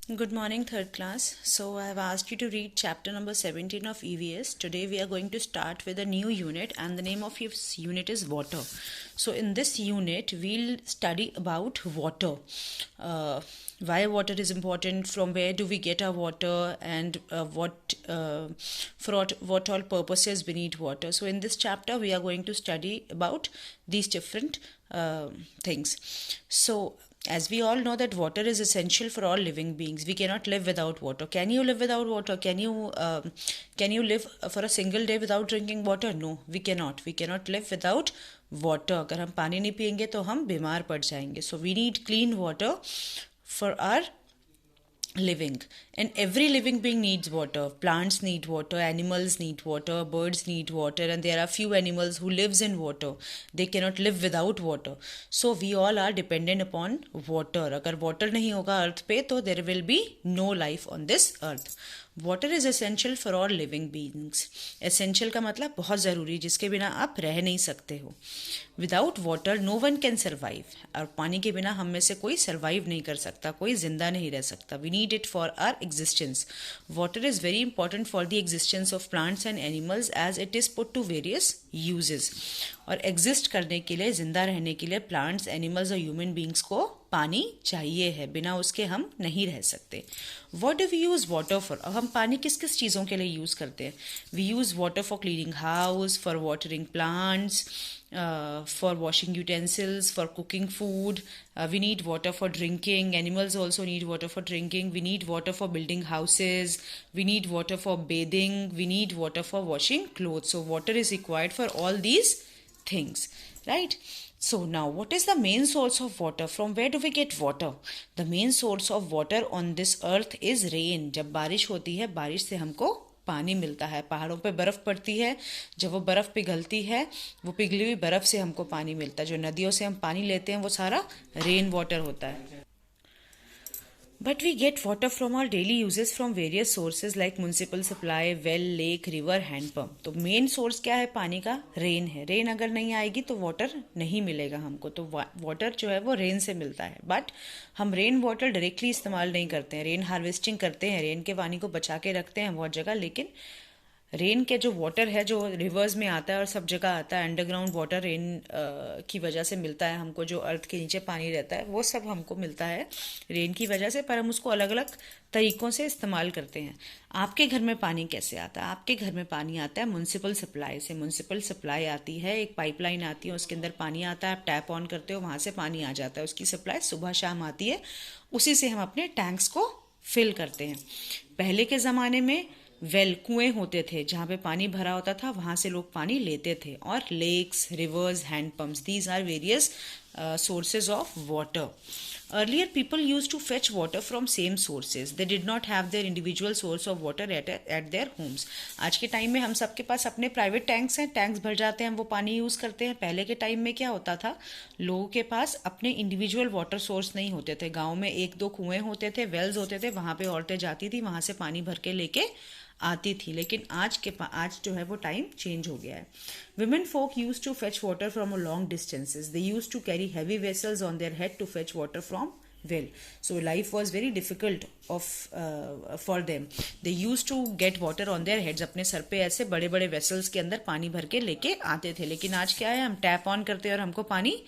Good morning, third class. So, I have asked you to read chapter number 17 of EVS. Today, we are going to start with a new unit, and the name of this unit is water. So, in this unit, we'll study about water. Why water is important, from where do we get our water, and what all purposes we need water. So, in this chapter, we are going to study about these different things. So, as we all know that water is essential for all living beings. We cannot live without water. Can you live without water? Can you live for a single day without drinking water? No, we cannot. We cannot live without water. अगर हम पानी नहीं पियेंगे तो हम बीमार पड़ जाएंगे. So we need clean water for our living, and every living being needs water. Plants need water, animals need water, birds need water, and there are few animals who lives in water. They cannot live without water. So we all are dependent upon water. अगर water नहीं होगा अर्थ पे तो there will be no life on this earth. Water is essential for all living beings. Essential का मतलब बहुत ज़रूरी, जिसके बिना आप रह नहीं सकते हो. Without water no one can survive. और पानी के बिना हम में से कोई सर्वाइव नहीं कर सकता, कोई जिंदा नहीं रह सकता. We need it for our existence. Water is very important for the existence of plants and animals as it is put to various uses. और एग्जिस्ट करने के लिए, जिंदा रहने के लिए प्लांट्स, एनिमल्स और ह्यूमन बींग्स को पानी चाहिए है. बिना उसके हम नहीं रह सकते. What do we use water for? अब हम पानी किस किस चीज़ों के लिए यूज़ करते हैं? We use water for cleaning house, for watering plants, for washing utensils, for cooking food. We need water for drinking. Animals also need water for drinking. We need water for building houses. We need water for bathing. We need water for washing clothes. So water is required for all these things, right? So now, what is the main source of water? From where do we get water? The main source of water on this earth is rain. जब बारिश होती है, बारिश से हमको पानी मिलता है. पहाड़ों पे बर्फ़ पड़ती है, जब वो बर्फ़ पिघलती है, वो पिघली हुई बर्फ़ से हमको पानी मिलता है. जो नदियों से हम पानी लेते हैं वो सारा रेन वाटर होता है. But we get water from our daily uses from various sources like municipal supply, well, lake, river, hand pump. तो मेन सोर्स क्या है पानी का? रेन है. रेन अगर नहीं आएगी तो वाटर नहीं मिलेगा हमको. तो वाटर जो है वो रेन से मिलता है. बट हम रेन वाटर डायरेक्टली इस्तेमाल नहीं करते हैं. रेन हार्वेस्टिंग करते हैं, रेन के पानी को बचा के रखते हैं बहुत जगह. लेकिन रेन के जो वाटर है, जो रिवर्स में आता है और सब जगह आता है, अंडरग्राउंड वाटर रेन की वजह से मिलता है हमको. जो अर्थ के नीचे पानी रहता है वो सब हमको मिलता है रेन की वजह से. पर हम उसको अलग अलग तरीक़ों से इस्तेमाल करते हैं. आपके घर में पानी कैसे आता है? आपके घर में पानी आता है म्युनिसिपल सप्लाई से. म्युनिसिपल सप्लाई आती है, एक पाइपलाइन आती है, उसके अंदर पानी आता है, आप टैप ऑन करते हो, वहाँ से पानी आ जाता है. उसकी सप्लाई सुबह शाम आती है, उसी से हम अपने टैंक्स को फिल करते हैं. पहले के ज़माने में वेल, कुएं होते थे जहाँ पे पानी भरा होता था, वहाँ से लोग पानी लेते थे. और lakes, rivers, hand pumps, these are various sources of water. Earlier, people used to fetch water from same sources. They did not have their individual source of water at their homes. आज के time में हम सबके पास अपने private tanks हैं, tanks भर जाते हैं, हम वो पानी यूज़ करते हैं. पहले के टाइम में क्या होता था, लोगों के पास अपने इंडिविजुअल वाटर सोर्स नहीं होते थे. गाँव में एक दो कुएँ होते थे, वेल्स होते थे, वहाँ पे औरतें जाती थी, वहाँ से पानी भर के लेके आती थी. लेकिन आज जो है वो टाइम चेंज हो गया है. Women folk used to fetch water from a long distances. They used to carry heavy vessels on their head to fetch water from well. So life was very difficult for them. They used to get water on their heads. अपने sir पे ऐसे बड़े बड़े vessels के अंदर पानी भर के लेके आते थे. लेकिन आज क्या है, हम टैप ऑन करते हैं और हमको पानी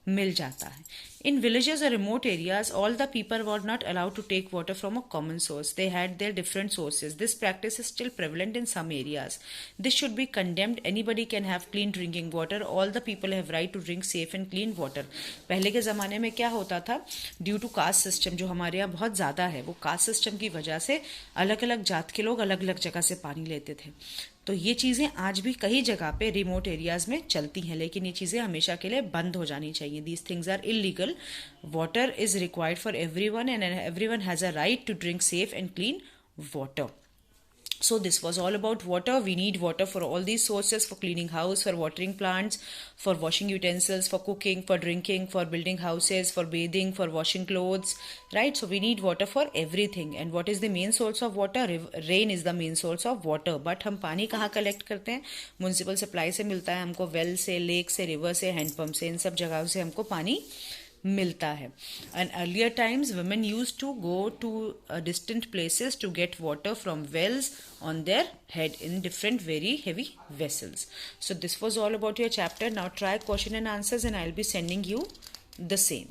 मिल जाता है. In villages or remote areas, all the people were not allowed to take water from a common source. They had their different sources. This practice is still prevalent in some areas. This should be condemned. Anybody can have clean drinking water. All the people have right to drink safe and clean water. पहले के ज़माने में क्या होता था, due to caste system जो हमारे यहाँ बहुत ज़्यादा है, वो कास्ट सिस्टम की वजह से अलग अलग जात के लोग अलग अलग जगह से पानी लेते थे. तो ये चीज़ें आज भी कई जगह पे रिमोट एरियाज़ में चलती हैं, लेकिन ये चीज़ें हमेशा के लिए बंद हो जानी चाहिए. These things are illegal. Water is required for everyone and everyone has a right to drink safe and clean water. So this was all about water. We need water for all these sources: for cleaning house, for watering plants, for washing utensils, for cooking, for drinking, for building houses, for bathing, for washing clothes, right? So we need water for everything. And what is the main source of water? Rain is the main source of water. But हम पानी कहाँ collect करते हैं? Municipal supply से मिलता है हमको, well से, लेक से, रिवर से, हैंड पंप से. इन सब जगहों से हमको पानी मिलता है. And earlier times women used to go to distant places to get water from wells on their head in different very heavy vessels. So this was all about your chapter. Now try question and answers and I'll be sending you the same.